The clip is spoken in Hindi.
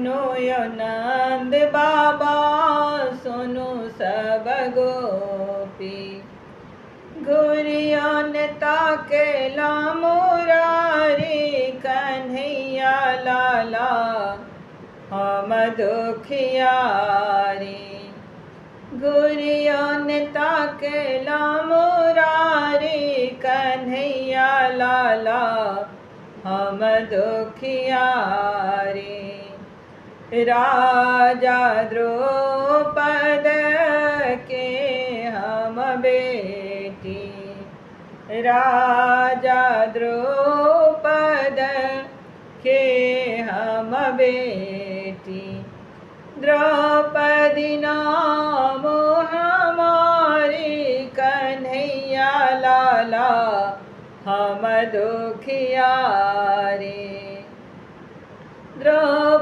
सुनो यो नंद बाबा, सुनो सब गोपी। घुरियन ताकेला मुरारी, कन्हैया लाला हम दुखियारी। घुरियन ताकेला मुरारी, कन्हैया लाला हम दुखियारी। राजा द्रौपद के हम बेटी, राजा द्रौपद के हम बेटी। द्रौपदी नाम हमारी, कन्हैया लाला हम दुखियारी। द्रौपदी